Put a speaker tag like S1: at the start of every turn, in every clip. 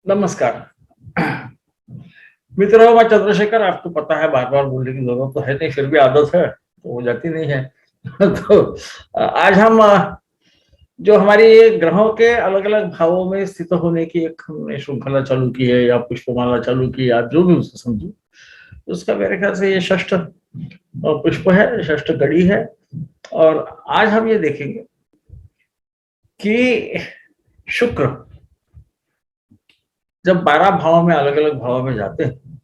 S1: नमस्कार मित्रों, मैं चंद्रशेखर। आपको पता है, बार बार बोलने की जरूरत तो है नहीं, फिर भी आदत है तो हो जाती नहीं है। तो आज हम जो हमारी ये ग्रहों के अलग अलग भावों में स्थित होने की एक हमने श्रृंखला चालू की है, या पुष्पमाला चालू की, आप जो भी उसे समझो, उसका मेरे ख्याल से ये षष्ठ पुष्प है, षष्ठ कड़ी है। और आज हम ये देखेंगे कि शुक्र जब 12 भावों में, अलग अलग भावों में जाते हैं,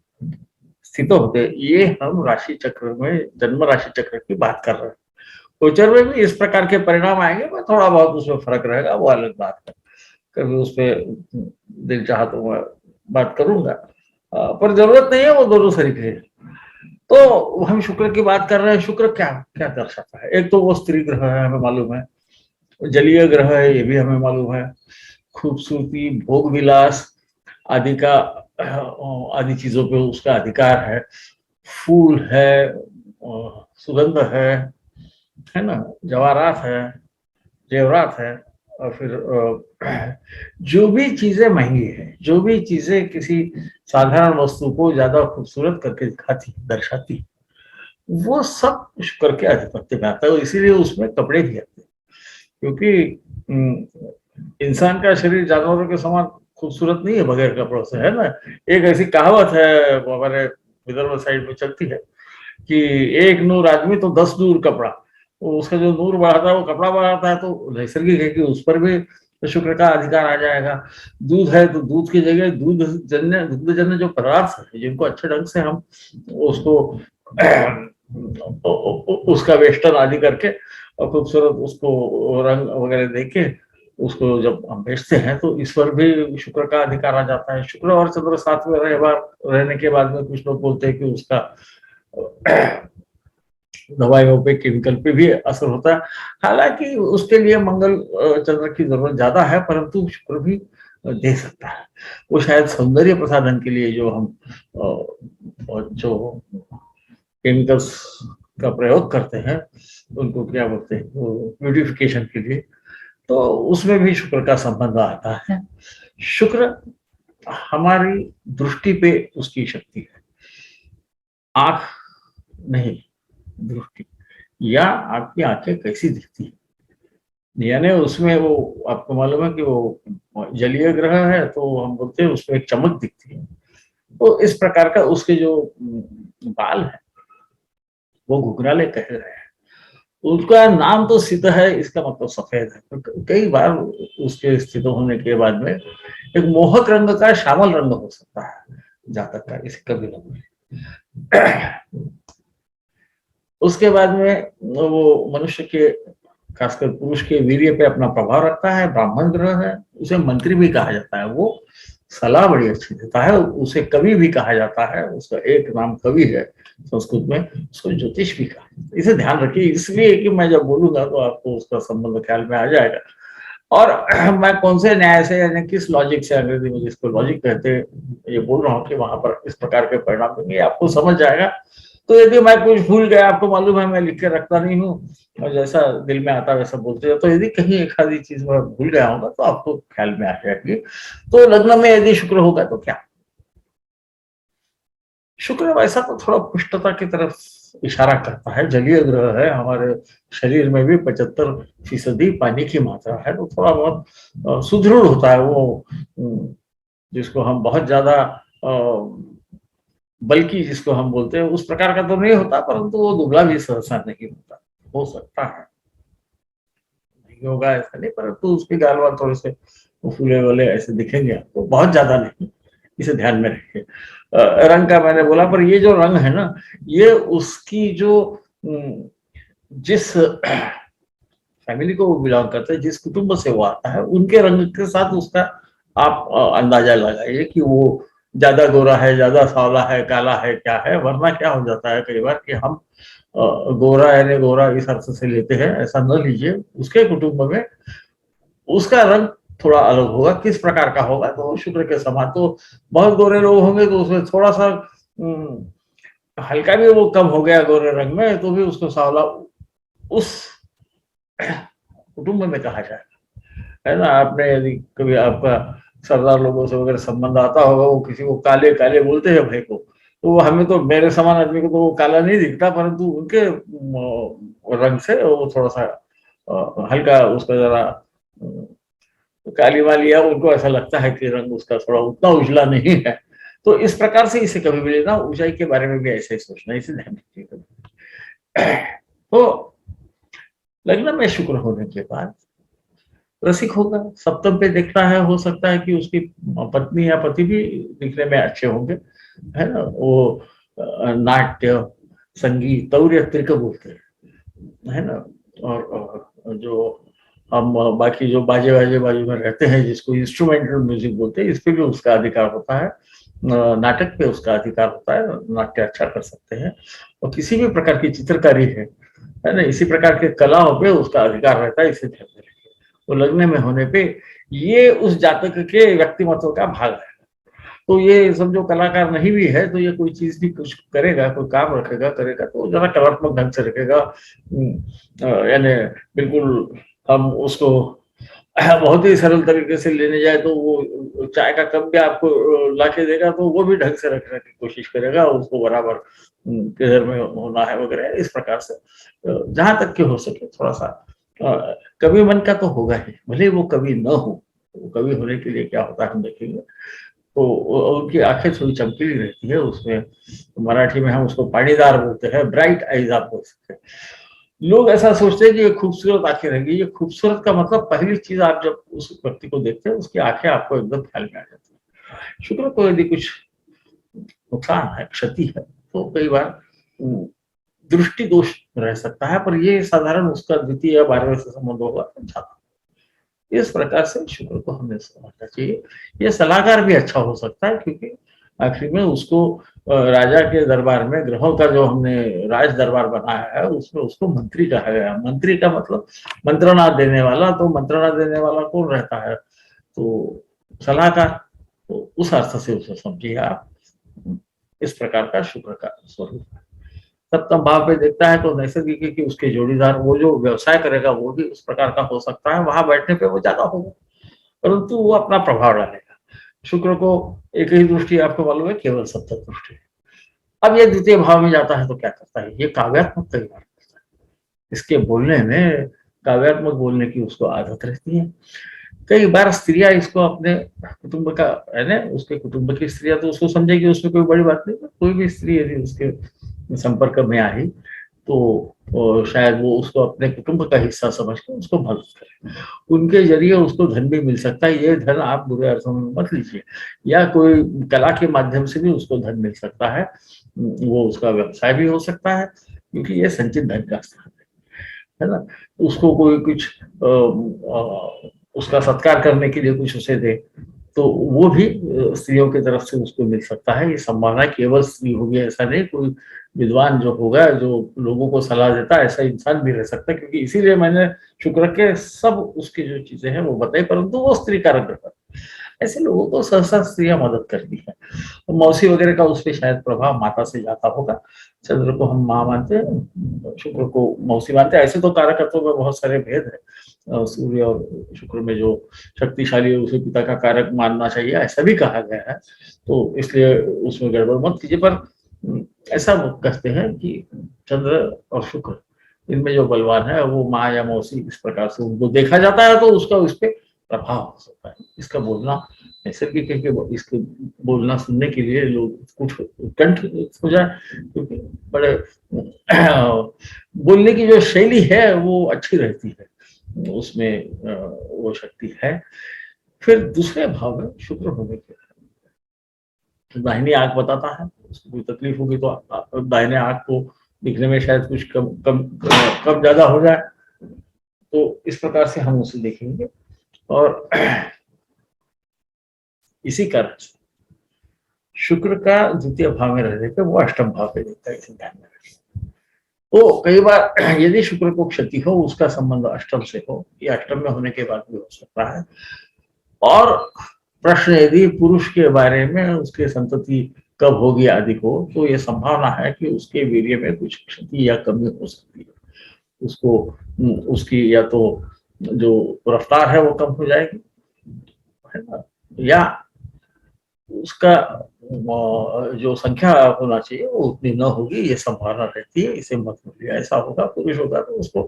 S1: स्थित होते हैं, ये हम राशि चक्र में, जन्म राशि चक्र की बात कर रहे हैं। फ्यूचर में भी इस प्रकार के परिणाम आएंगे, पर थोड़ा बहुत उसमें फर्क रहेगा, वो अलग बात है। कभी उस पर दिल चाहा तो मैं बात करूंगा, पर जरूरत नहीं है, वो दोनों तरीके हैं। तो हम शुक्र की बात कर रहे हैं। शुक्र क्या क्या दर्शाता है? एक तो वो स्त्री ग्रह है, हमें मालूम है। जलीय ग्रह है, ये भी हमें मालूम है। खूबसूरती, भोग विलास आदि का, आदि चीजों पे उसका अधिकार है। फूल है, सुगंध है ना, जवाहरात है, जेवरात है। और फिर जो भी चीजें महंगी है, जो भी चीजें किसी साधारण वस्तु को ज्यादा खूबसूरत करके दिखाती, दर्शाती, वो सब शुक्र के आधिपत्य में आता है। और इसीलिए उसमें कपड़े भी आते हैं, क्योंकि इंसान का शरीर जानवरों के समान खूबसूरत नहीं है बगैर कपड़ों से, है ना। एक ऐसी कहावत है, हमारे विदर्भ साइड में चलती है कि एक नूर आदमी तो 10 नूर कपड़ा। तो उसका जो नूर बढ़ाता है वो कपड़ा बढ़ाता है, तो नैसर्गिक है कि उस पर भी शुक्र का अधिकार आ जाएगा। दूध है तो दूध की जगह दुग्ध जन्य जो पदार्थ है, जिनको अच्छे ढंग से हम उसको उसका वेस्टर्न आदि करके और खूबसूरत उसको रंग वगैरह देके उसको जब हम बेचते हैं, तो इस पर भी शुक्र का अधिकार आ जाता है। शुक्र और चंद्र साथ में रहने के बाद में कुछ लोग बोलते हैं कि उसका दवाइयों पे, केमिकल पे भी असर होता है। हालांकि उसके लिए मंगल चंद्र की जरूरत ज्यादा है, परंतु शुक्र भी दे सकता है। वो शायद सौंदर्य प्रसाधन के लिए जो हम जो केमिकल्स का प्रयोग करते हैं, उनको क्या बोलते हैं, ब्यूटिफिकेशन के लिए, तो उसमें भी शुक्र का संबंध आता है। शुक्र हमारी दृष्टि पे उसकी शक्ति है। आंख नहीं, दृष्टि, या आपकी आंखें कैसी दिखती है, यानी उसमें वो, आपको मालूम है कि वो जलीय ग्रह है, तो हम बोलते हैं उसमें एक चमक दिखती है। तो इस प्रकार का उसके जो बाल है, वो घुघराले कह रहे हैं। उसका नाम तो सिद्ध है, इसका मतलब सफेद है। तो कई बार उसके स्थित होने के बाद में एक मोहक रंग का श्यामल रंग हो सकता है, जातक का, इसे कभी ना भूलें। उसके बाद में वो मनुष्य के, खासकर पुरुष के वीर्य पे अपना प्रभाव रखता है। ब्राह्मण ग्रह है, उसे मंत्री भी कहा जाता है। वो सलाह बड़ी अच्छी देता है। उसे कवि भी कहा जाता है, उसका एक नाम कवि है संस्कृत में। उसको ज्योतिष भी कहा, इसे ध्यान रखिए, इसलिए कि मैं जब बोलूंगा तो आपको उसका संबंध ख्याल में आ जाएगा। और मैं कौन से न्याय से, यानी किस लॉजिक से, अंग्रेजी में जिसको लॉजिक कहते हैं, ये बोल रहा हूँ कि वहां पर इस प्रकार के परिणाम देंगे, आपको समझ जाएगा। तो यदि मैं कुछ भूल गया, आपको मालूम है मैं लिख के रखता नहीं हूँ, और जैसा दिल में आता वैसा बोलते हैं, तो यदि कहीं एक आधी चीज मैं भूल गया होगा तो आपको ख्याल में आ जाएगी। तो लग्न में यदि शुक्र होगा तो क्या, शुक्र वैसा तो थोड़ा पुष्टता की तरफ इशारा करता है। जलीय ग्रह है, हमारे शरीर में भी 75% पानी की मात्रा है, तो थोड़ा बहुत सुदृढ़ होता है वो। जिसको हम बहुत ज्यादा बल्कि जिसको हम बोलते हैं, उस प्रकार का तो नहीं होता, परंतु वो दुबला भी सहसा नहीं होता। हो सकता है नहीं होगा ऐसा नहीं, परंतु उसके गाल वाल थोड़े से फूले वाले ऐसे दिखेंगे आपको, बहुत ज्यादा नहीं। इसे ध्यान में रखिए। रंग का मैंने बोला, पर ये जो रंग है ना, ये उसकी जो जिस फैमिली को वो बिलोंग करता है, जिस कुटुंब से वो आता है, उनके रंग के साथ उसका आप अंदाजा लगाइए कि वो ज्यादा गोरा है, ज्यादा सावला है, काला है, क्या है। वरना क्या हो जाता है कई बार कि हम गोरा यानी गोरा इस अर्थ से लेते हैं, ऐसा न लीजिए। उसके कुटुंब में उसका रंग थोड़ा अलग होगा। किस प्रकार का होगा, तो शुक्र के समान। तो बहुत गोरे लोग होंगे तो उसमें थोड़ा सा हल्का भी वो कम हो गया गोरे रंग में, तो भी उसको सावला उस कुटुंब में कहा जाए, है ना। आपने यदि कभी आपका सरदार लोगों से वगैरह संबंध आता होगा, वो किसी को काले काले बोलते हैं भाई को, तो वो हमें तो, मेरे समान आदमी को तो वो काला नहीं दिखता, परंतु उनके रंग से वो थोड़ा सा हल्का उसका जरा काली वाली है, उनको ऐसा लगता है कि रंग उसका थोड़ा उतना उजला नहीं है। तो इस प्रकार से इसे कभी भी लेना, ऊंचाई के बारे में भी ऐसे ही सोचना, इसे ध्यान रखिएगा। तो लग्न में शुक्र होने के बाद रसिक होगा, सप्तम पे देखता है, हो सकता है कि उसकी पत्नी या पति भी दिखने में अच्छे होंगे, है ना। वो नाट्य, संगीत, तौर्य, त्रिक बोलते हैं, है ना। और जो हम बाकी जो बाजे बाजे बाजू में रहते हैं, जिसको इंस्ट्रूमेंटल म्यूजिक बोलते हैं, इस पे भी उसका अधिकार होता है, नाटक पे उसका अधिकार होता है, नाट्य अच्छा कर सकते हैं। और किसी भी प्रकार की चित्रकारी है ना, इसी प्रकार के कलाओं पे उसका अधिकार रहता है, इसे ध्यान में रखिए। तो लगने में होने पे ये उस जातक के व्यक्तिमत्व का भाग है। तो ये समझो कलाकार नहीं भी है, तो ये कोई चीज भी कुछ करेगा, कोई काम रखेगा करेगा, तो जरा कलात्मक ढंग से रखेगा। यानी बिल्कुल हम उसको बहुत ही सरल तरीके से लेने जाए तो वो चाय का कप भी आपको लाके देगा, तो वो भी ढंग से रखने की कोशिश करेगा, उसको बराबर किधर में होना है वगैरह, इस प्रकार से जहां तक कि हो सके थोड़ा सा कवि मन का तो होगा ही, भले वो कवि न हो। वो कवि होने के लिए क्या होता है हम देखेंगे। तो उनकी आंखें थोड़ी चमकीली रहती है, उसमें मराठी में हम उसको पानीदार बोलते हैं, ब्राइट आईज आप बोल सकते हैं। लोग ऐसा सोचते हैं कि ये खूबसूरत आंखें रहेंगी, ये खूबसूरत का मतलब पहली चीज आप जब उस व्यक्ति को देखते हैं, उसकी आंखें आपको एकदम ख्याल में आ जाती है। शुक्र को यदि कुछ नुकसान है, क्षति है, तो कई बार दृष्टि दोष रह सकता है, पर ये साधारण उसका द्वितीय या 12वें से संबंध होगा अच्छा। इस प्रकार से शुक्र को हमें समझना चाहिए। ये सलाहकार भी अच्छा हो सकता है, क्योंकि आखिर में उसको राजा के दरबार में, ग्रहों का जो हमने राज दरबार बनाया है, उसमें उसको मंत्री कहा गया। मंत्री का मतलब मंत्रणा देने वाला, तो मंत्रणा देने वाला कौन रहता है, तो सलाहकार। तो उस अर्थ से उसे समझिए आप, इस प्रकार का शुक्र का स्वरूप है। सप्तम भाव पे देखता है तो नैसर्गिक है कि उसके जोड़ीदार वो जो व्यवसाय करेगा वो भी उस प्रकार का हो सकता है, वहां बैठने पे वो ज्यादा होगा, परंतु वो अपना प्रभाव डालेगा। शुक्र को एक ही दृष्टि आपको मालूम है, केवल सप्तम दृष्टि। अब ये द्वितीय भाव में जाता है तो क्या करता है, ये काव्यात्मक कई बार करता है। इसके बोलने में, काव्यात्मक बोलने की उसको आदत रहती है। कई बार स्त्रियां इसको अपने कुटुंब का, है ना, उसके कुटुंब की स्त्रियां तो उसको समझेगी, उसमें कोई बड़ी बात नहीं। कोई भी स्त्री यदि उसके संपर्क में आई तो शायद वो उसको अपने कुटुंब का हिस्सा समझ के उसको मदद करे, उनके जरिए उसको धन भी मिल सकता है। ये धन आप बुरे अर्थों में मत लीजिए, या कोई कला के माध्यम से भी उसको धन मिल सकता है, वो उसका व्यवसाय भी हो सकता है, क्योंकि ये संचित धन का स्थान है ना। उसको कोई कुछ उसका सत्कार करने के लिए कुछ उसे दे, तो वो भी स्त्रियों की तरफ से उसको मिल सकता है। ये संभावना केवल स्त्री होगी ऐसा नहीं, कोई विद्वान जो होगा, जो लोगों को सलाह देता है, ऐसा इंसान भी रह सकता है। क्योंकि इसीलिए मैंने शुक्र के सब उसकी जो चीजें हैं वो बताई, परंतु वो स्त्री कारक रहता है। ऐसे लोगों को सहसा स्त्रियां मदद करती है। तो मौसी वगैरह का उस पर शायद प्रभाव माता से जाता होगा। चंद्र को हम माँ मानते हैं, शुक्र को मौसी मानते हैं। ऐसे तो कारकत्वों में बहुत सारे भेद है, सूर्य और शुक्र में जो शक्तिशाली है उसे पिता का कारक मानना चाहिए, ऐसा भी कहा गया है। तो इसलिए उसमें गड़बड़ मत कीजिए। पर ऐसा कहते हैं कि चंद्र और शुक्र, इनमें जो बलवान है वो माँ या मौसी, इस प्रकार से उनको देखा जाता है, तो उसका उस पर प्रभाव हो सकता है। इसका बोलना नैसर्गिक है कि इसको बोलना सुनने के लिए लोग कुछ कंठ हो जाए, क्योंकि बड़े बोलने की जो शैली है वो अच्छी रहती है, उसमें वो शक्ति है। फिर दूसरे भाव में शुक्र होने के दाहिनी आंख बताता है, उसको कोई तकलीफ होगी तो दाहिने आंख को दिखने में शायद कुछ कम कम कम ज्यादा हो जाए, तो इस प्रकार से हम उसे देखेंगे। और इसी कारण से शुक्र का द्वितीय भाव में रहने पे वो अष्टम भाव पे देखता है, इसे ध्यान में रखिए। तो कई बार यदि शुक्र को क्षति हो, उसका संबंध अष्टम से हो, या अष्टम में होने के बाद भी हो सकता है। और प्रश्न यदि पुरुष के बारे में, उसके संतति कब होगी आदि को, तो ये संभावना है कि उसके वीर्य में कुछ क्षति या कमी हो सकती है। उसको उसकी या तो जो रफ्तार है वो कम हो जाएगी, है ना, या उसका जो संख्या होना चाहिए वो उतनी न होगी, ये संभावना रहती है, इसे मत भूलिए। ऐसा होगा, पुरुष होगा तो उसको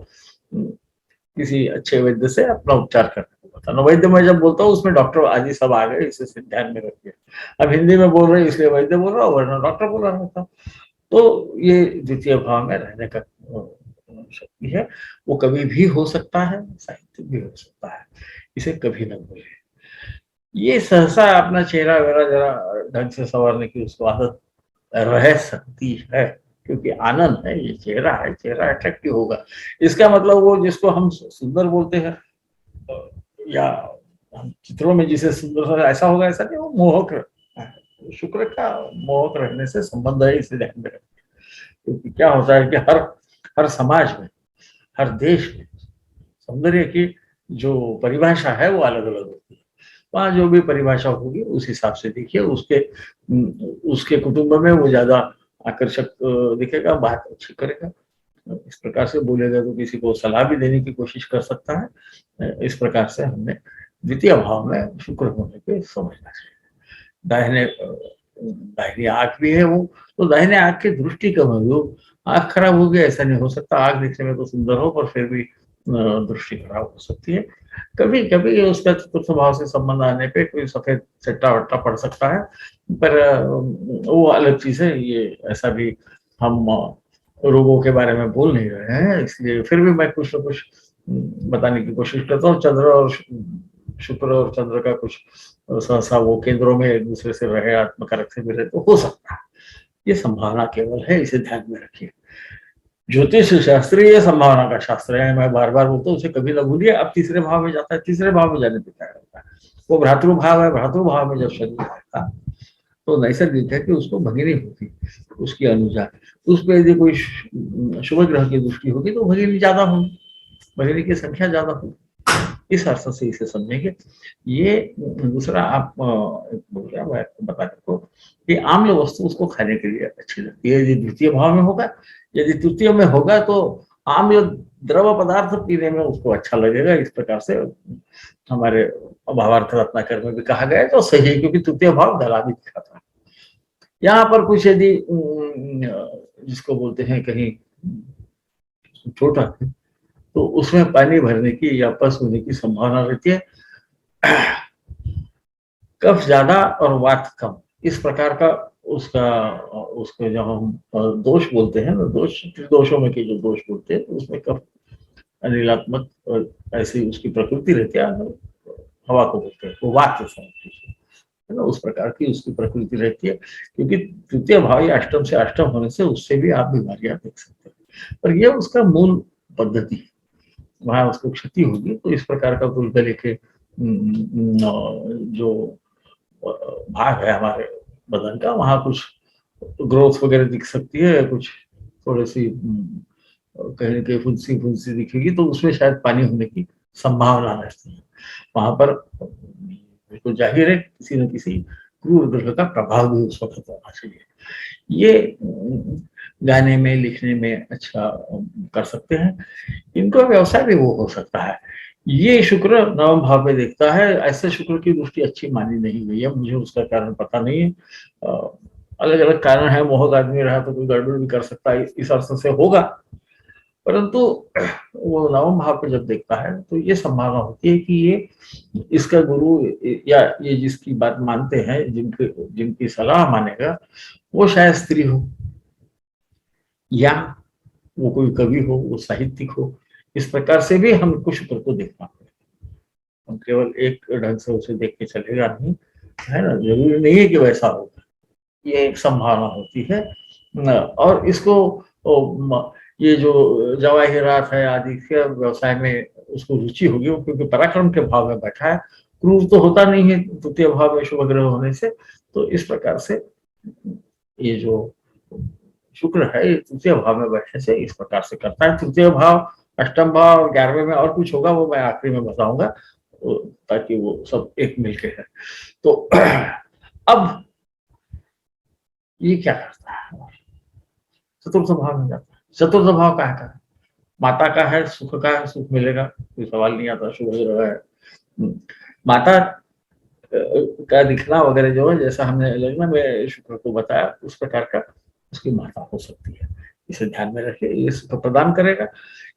S1: किसी अच्छे वैद्य से अपना उपचार करने को बताना। वैद्य मैं जब बोलता हूँ उसमें डॉक्टर आदि सब आ गए, इसे ध्यान में रखिए। अब हिंदी में बोल रहे हैं इसलिए वैद्य बोल रहा हूँ, वरना डॉक्टर बोल रहा था। तो ये द्वितीय भाव में रहने का शक्ति है, वो कभी भी हो सकता है, साहित्य भी हो सकता है, इसे कभी न भूलें। ये सहसा अपना चेहरा वेरा जरा ढंग से संवारने की उसको आदत रह सकती है, क्योंकि आनंद है, ये चेहरा है, चेहरा अट्रैक्टिव होगा। इसका मतलब वो जिसको हम सुंदर बोलते हैं या हम चित्रों में जिसे सुंदर ऐसा होगा, ऐसा नहीं, वो मोहक है। शुक्र का मोहक रहने से संबंध है, इसे ध्यान में रखें। क्योंकि क्या होता है कि हर हर समाज में, हर देश में सौंदर्य की जो परिभाषा है वो अलग अलग होती है। वहाँ जो भी परिभाषा होगी उस हिसाब से देखिए, उसके कुटुंब में वो ज्यादा आकर्षक दिखेगा, बात अच्छी करेगा, इस प्रकार से बोलेगा तो किसी को सलाह भी देने की कोशिश कर सकता है। इस प्रकार से हमने द्वितीय भाव में शुक्र होने पे समझना चाहिए। दाहिने दाहिनी आंख भी है वो, तो दाहिने आंख की दृष्टि कम होगी, वो आंख खराब होगी ऐसा नहीं हो सकता, आंख दिखने में तो सुंदर हो पर फिर भी दृष्टि खराब हो सकती है। कभी कभी उसका चतुर्थ भाव से संबंध आने पे कोई सफेद चट्टा वट्टा पड़ सकता है, पर वो अलग चीज है। ये ऐसा भी हम रोगों के बारे में बोल नहीं रहे हैं, इसलिए फिर भी मैं कुछ न कुछ बताने की कोशिश करता हूँ। चंद्र और शुक्र और चंद्र का कुछ सहसा वो केंद्रों में एक दूसरे से रहे, आत्मकारक से मिले तो हो सकता है, ये संभावना केवल है, इसे ध्यान में रखिए। ज्योतिष शास्त्र ये संभावना का शास्त्र है, मैं बार बार बोलता हूँ, उसे कभी ना भूलिए। अब तीसरे भाव में जाता है, तीसरे भाव में जाने पे क्या करता है, वो भ्रातृभाव है, भ्रातृभाव में जब शनि आएगा तो नैसर्गिक है कि उसको भगिनी होगी, उसकी अनुजा, उस पर यदि कोई शुभ ग्रह की दृष्टि होगी तो भगिनी ज्यादा होगी, भगिनी की संख्या ज्यादा होगी, इस अर्थ से इसे समझेंगे। ये दूसरा आप बोल रहे हैं बता को कि आम्ल वस्तु उसको खाने के लिए अच्छी लगती है, यदि द्वितीय भाव में होगा। यदि तृतीय में होगा तो आम्ल द्रव पदार्थ पीने में उसको अच्छा लगेगा। इस प्रकार से हमारे भावार्थ रत्नाकर में भी कहा गया है, तो सही है, क्योंकि तृतीय भाव गला भी दिखाता है। यहाँ पर कुछ यदि जिसको बोलते हैं कहीं छोटा है तो उसमें पानी भरने की या पस होने की संभावना रहती है। कफ ज्यादा और वात कम, इस प्रकार का उसका उसको जब हम दोष बोलते हैं ना, दोष दोषों में के जो दोष बोलते हैं, उसमें कफ अनिलात्मक ऐसी उसकी प्रकृति रहती है, हवा को बोलते हैं, वो वात है ना, उस प्रकार की उसकी प्रकृति रहती है। क्योंकि तृतीय भाव या अष्टम से अष्टम होने से उससे भी आप बीमारियां देख सकते हैं, पर यह उसका मूल पद्धति है, वहां उसको क्षति होगी तो इस प्रकार का कुल गले के जो भाग है हमारे बदन का, वहां कुछ ग्रोथ वगैरह दिख सकती है, कुछ थोड़ी सी कहीं कहीं फुंसी फुंसी दिखेगी, तो उसमें शायद पानी होने की संभावना रहती है। वहां पर बिल्कुल जाहिर है किसी न किसी क्रूर ग्रह का प्रभाव भी उस वक्त होना चाहिए। ये गाने में लिखने में अच्छा कर सकते हैं, इनका व्यवसाय भी वो हो सकता है। ये शुक्र नवम भाव में देखता है, ऐसे शुक्र की दृष्टि अच्छी मानी नहीं गई है, मुझे उसका कारण पता नहीं है। अलग अलग कारण है, मोहक आदमी रहा तो कोई गड़बड़ भी कर सकता है, इस अर्थ से होगा। परंतु वो नवम भाव पे जब देखता है तो ये संभावना होती है कि ये इसका गुरु या ये जिसकी बात मानते हैं, जिनकी सलाह मानेगा, वो शायद स्त्री हो या वो कोई कवि हो, वो साहित्यिक हो। इस प्रकार से भी हमको शुक्र को देखना पड़ेगा, हम केवल एक ढंग से उसे देख के चलेगा नहीं, है ना, जरूरी नहीं है कि वैसा होगा, ये एक संभावना होती है। और इसको ये जो जवाहिरात है आदि के व्यवसाय में उसको रुचि होगी, वो क्योंकि पराक्रम के भाव में बैठा है, क्रूर तो होता नहीं है तृतीय भाव में शुभ ग्रह होने से। तो इस प्रकार से ये जो शुक्र है ये तृतीय भाव में बैठने से इस प्रकार से करता है। तृतीय भाव, अष्टम भाव, 11वें में और कुछ होगा, वो मैं आखिरी में बताऊंगा, ताकि वो सब एक मिलके है। तो अब ये क्या करता है, चतुर्थ भाव में जाता है। चतुर्थ भाव का है, माता का है, सुख का है, सुख मिलेगा, कोई सवाल नहीं आता, शुभ ग्रह है। माता का दिखना वगैरह जो है, जैसा हमने लग्न में शुक्र को बताया उस प्रकार का उसकी माता हो सकती है। इसे ध्यान में रखिए, ये सुख प्रदान करेगा।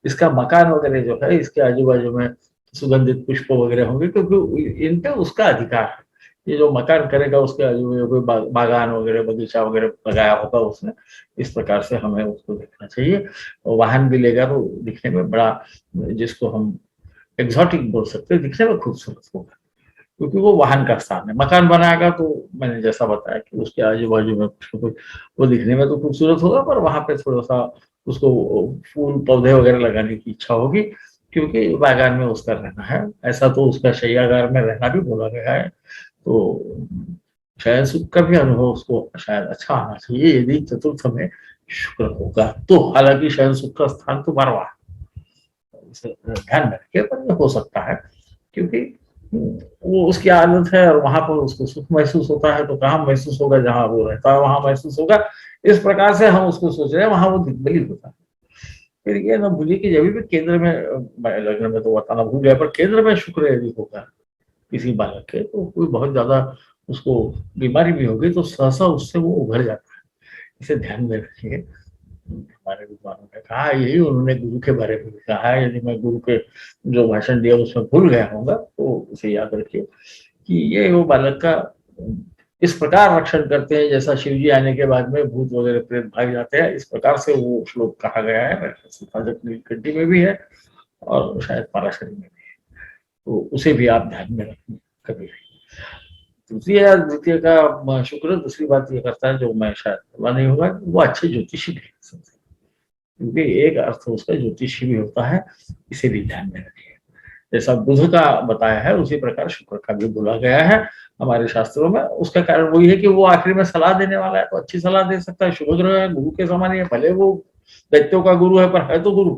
S1: इसका मकान वगैरह जो है, इसके आजू बाजू में सुगंधित पुष्प वगैरह होंगे, क्योंकि इन पे उसका अधिकार है। ये जो मकान करेगा उसके आजू बाजू कोई बागान वगैरह बगीचा वगैरह लगाया होगा उसने, इस प्रकार से हमें उसको देखना चाहिए। और वाहन भी लेगा तो दिखने में बड़ा, जिसको हम एग्जॉटिक बोल सकते हैं, दिखने में खूबसूरत होगा, क्योंकि वो वाहन का स्थान है। मकान बनाएगा तो मैंने जैसा बताया कि उसके आजू बाजू में वो दिखने में तो खूबसूरत होगा, पर वहां पे थोड़ा सा उसको फूल पौधे वगैरह लगाने की इच्छा होगी, क्योंकि बागान में उसका रहना है। ऐसा तो उसका शैयागार में रहना भी बोला गया है, तो शायद सुख का भी अनुभव उसको शायद अच्छा आना चाहिए यदि चतुर्थ में शुक्र होगा तो। हालांकि शायद सुख का स्थान तो 12वां है, इसे ध्यान में रखिए, पर यह हो सकता है, क्योंकि वो उसकी आदत है और वहां पर उसको सुख महसूस होता है, तो कहाँ महसूस होगा, जहां वो रहता है वहां महसूस होगा। इस प्रकार से हम उसको सोच रहे हैं, वहां वो दिग्बली होता है। फिर ये ना भूलिए कि जब भी केंद्र में, लग्न में तो बताना भूल गया, पर केंद्र में शुक्र यदि होगा किसी बालक के, तो कोई बहुत ज्यादा उसको बीमारी भी होगी तो सहसा उससे वो उभर जाता है। इसे ध्यान में रखिए। हमारे विद्वानों ने कहा, यही उन्होंने गुरु के बारे में भी कहा है। यदि मैं गुरु के जो भाषण दिया उसमें भूल गया होगा तो उसे याद रखिए कि ये वो बालक का इस प्रकार रक्षण करते हैं, जैसा शिव जी आने के बाद में भूत वगैरह प्रेत भाग जाते हैं, इस प्रकार से वो श्लोक कहा गया है। नीलकंठी में भी है और शायद पराशरी में भी है, तो उसे भी आप ध्यान में रखें कभी भी। द्वितीय का शुक्र दूसरी बात ये करता है, जो मैं शायद बोला नहीं होगा, वो अच्छे ज्योतिषी भी है, क्योंकि एक अर्थ उसका ज्योतिषी भी होता है, इसे भी ध्यान में रखिए। जैसा बुध का बताया है उसी प्रकार शुक्र का भी बोला गया है हमारे शास्त्रों में। उसका कारण वही है कि वो आखिर में सलाह देने वाला है, तो अच्छी सलाह दे सकता है। शुभ ग्रह है, गुरु के समान ही है, भले वो दैत्यों का गुरु है पर है तो गुरु।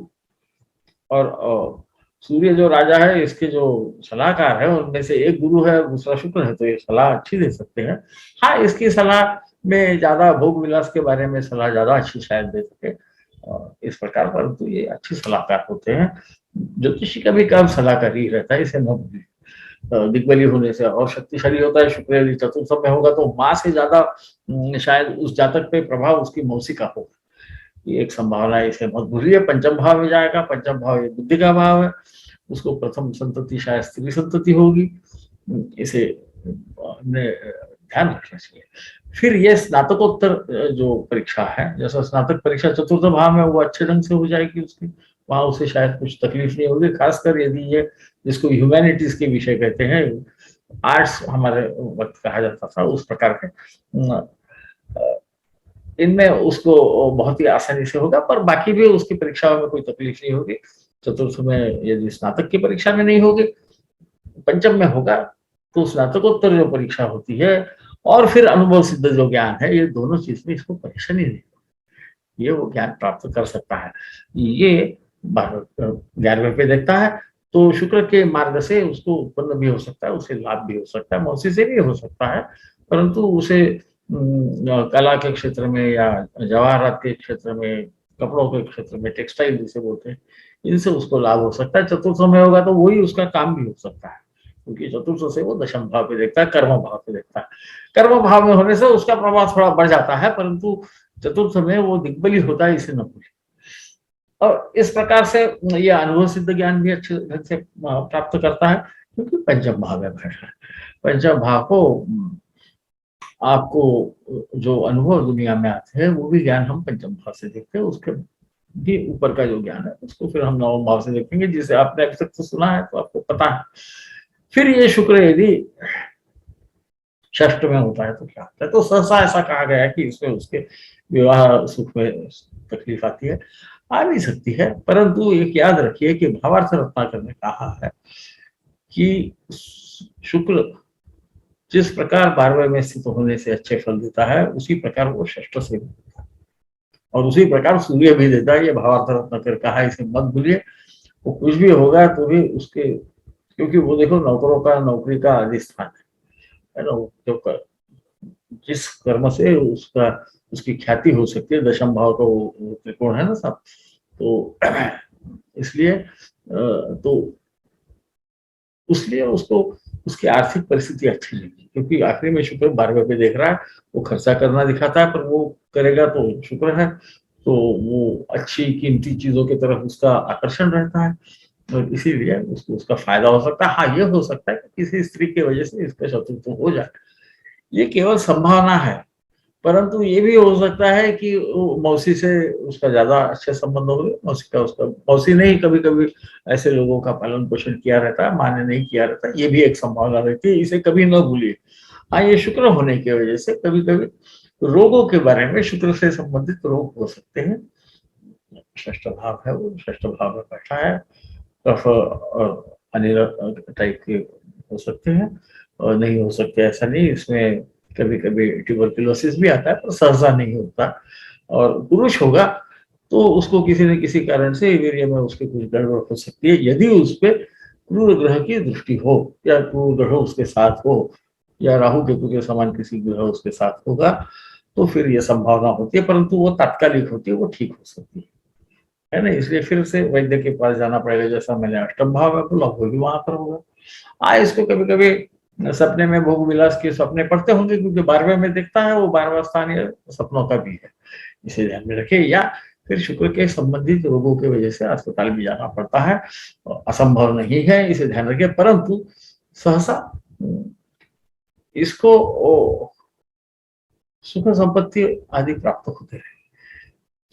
S1: और सूर्य जो राजा है, इसके जो सलाहकार है उनमें से एक गुरु है, दूसरा शुक्र है, तो ये सलाह अच्छी दे सकते हैं। हाँ, इसकी सलाह में ज्यादा भोग विलास के बारे में सलाह ज्यादा अच्छी शायद दे सके इस प्रकार, परंतु ये अच्छे सलाहकार होते हैं। ज्योतिषी का भी काम सलाहकार ही रहता है, इसे मत भूलिए। दिग्बली होने से और शक्तिशाली होता है शुक्र। यदि चतुर्थ में होगा तो माँ से ज्यादा शायद उस जातक पे प्रभाव उसकी मौसी का होगा, ये एक संभावना है, इसे मत भूलिए। पंचम भाव में जाएगा, पंचम भाव ये बुद्धि का भाव है, उसको प्रथम संतति शायद स्त्री संतति होगी, इसे हमने ध्यान रखना चाहिए। फिर ये स्नातकोत्तर जो परीक्षा है, जैसा स्नातक परीक्षा चतुर्थ भाव में, वो अच्छे ढंग से हो जाएगी उसकी, वहां उसे शायद कुछ तकलीफ नहीं होगी। खासकर यदि ये जिसको ह्यूमैनिटीज के विषय कहते हैं, आर्ट्स हमारे वक्त कहा जाता था, उस प्रकार के इनमें उसको बहुत ही आसानी से होगा। पर बाकी भी उसकी परीक्षाओं में कोई तकलीफ नहीं होगी। चतुर्थ में यदि स्नातक की परीक्षा में नहीं होगी, पंचम में होगा तो स्नातकोत्तर जो परीक्षा होती है और फिर अनुभव सिद्ध जो ज्ञान है, ये दोनों चीज में इसको परीक्षा नहीं देगी, ये वो ज्ञान प्राप्त कर सकता है। ये 11वें पे देखता है तो शुक्र के मार्ग से उसको उत्पन्न भी हो सकता है, उसे लाभ भी हो सकता है, मौसी से भी हो सकता है, परंतु उसे कला के क्षेत्र में या जवाहरात के क्षेत्र में, कपड़ों के क्षेत्र में, टेक्सटाइल जिसे बोलते हैं, इनसे उसको लाभ हो सकता है। चतुर्थ में होगा तो वही उसका काम भी हो सकता है, क्योंकि चतुर्थ से वो दशम भाव पे देखता है, कर्म भाव पे देखता है। कर्म भाव में होने से उसका प्रभाव थोड़ा बढ़ जाता है, परंतु चतुर्थ में वो दिग्बली होता है, इसे न भूलें। और इस प्रकार से ये अनुभव सिद्ध ज्ञान भी अच्छे ढंग से प्राप्त करता है, क्योंकि पंचम भाव है भाषा। पंचम भाव को आपको जो अनुभव दुनिया में आते हैं वो भी ज्ञान हम पंचम भाव से देखते हैं, उसके भी ऊपर का जो ज्ञान है उसको फिर हम नवम भाव से देखेंगे, जिसे आपने अभी तक तो सुना है तो आपको पता है। फिर ये शुक्र यदि षष्ठ में होता है तो क्या होता है, तो सहसा ऐसा कहा गया है कि इसमें उसके विवाह सुख में तकलीफ आती है, आ भी सकती है, परंतु एक याद रखिए कि भावार्थ रत्नाकर ने कहा है कि शुक्र जिस प्रकार 12वें में स्थित होने से अच्छे फल देता है, उसी प्रकार वो षष्ठ से भी देता है, और उसी प्रकार सूर्य भी देता है। ये भावार्थ रत्नाकर कहा, इसे मत भूलिए। वो कुछ भी होगा तो भी उसके, क्योंकि वो देखो नौकरों का नौकरी का अधिष्ठान है ना, जो जिस कर्म से उसका उसकी ख्याति हो सकती है, दशम भाव का वो त्रिकोण है ना सब, तो इसलिए तो उसको उसकी आर्थिक परिस्थिति अच्छी नहीं है, क्योंकि आखिरी में शुक्र 12वें पे देख रहा है, वो खर्चा करना दिखाता है, पर वो करेगा तो शुक्र है, तो वो अच्छी कीमती चीज़ों की तरफ उसका आकर्षण रहता है और इसीलिए उसको उसका फ़ायदा हो सकता है। हाँ, ये हो सकता है कि किसी स्त्री की वजह से इसका शत्रुत्व हो जाए, ये केवल संभावना है। परंतु ये भी हो सकता है कि वो मौसी से उसका ज़्यादा अच्छे संबंध हो गए, मौसी का उसका मौसी ने ही कभी-कभी ऐसे लोगों का पालन-पोषण किया रहता है, माँ ने नहीं किया रहता, ये भी एक संभावना रहती है, इसे कभी न भूलिए। हाँ, ये शुक्र होने की वजह से कभी-कभी रोगों के बारे में शुक्र से संबंधित रोग हो सकते हैं। षष्ठ भाव है वो, षष्ठ भाव में बैठा है, कफ और अनिल टाइप के हो सकते हैं और नहीं हो सकते ऐसा नहीं, इसमें कभी-कभी ट्यूबरकुलोसिस भी आता है पर सहसा नहीं होता और पुरुष होगा तो उसको किसी न किसी कारण से वीर्य में उसके कुछ गड़बड़ हो सकती है यदि उस पे क्रूर ग्रह की दृष्टि हो या क्रूर ग्रह उसके साथ हो या राहु केतु के समान किसी ग्रह उसके साथ होगा तो फिर ये संभावना होती है, परंतु वो तात्कालिक होती है, वो ठीक हो सकती है ना? इसलिए फिर से वैद्य के पास जाना पड़ेगा, जैसा मैंने अष्टम भाव में बोला वो भी वहां पर होगा। इसको कभी-कभी सपने में भोग विलास के सपने पड़ते होंगे क्योंकि 12वें में दिखता है, वो 12वां स्थान ये सपनों का भी है। इसे ध्यान में रखिए या फिर शुक्र के संबंधित रोगों की वजह से अस्पताल भी जाना पड़ता है। असंभव नहीं है, इसे ध्यान रखिए, परंतु सहसा इसको सुख संपत्ति आदि प्राप्त होते रहे।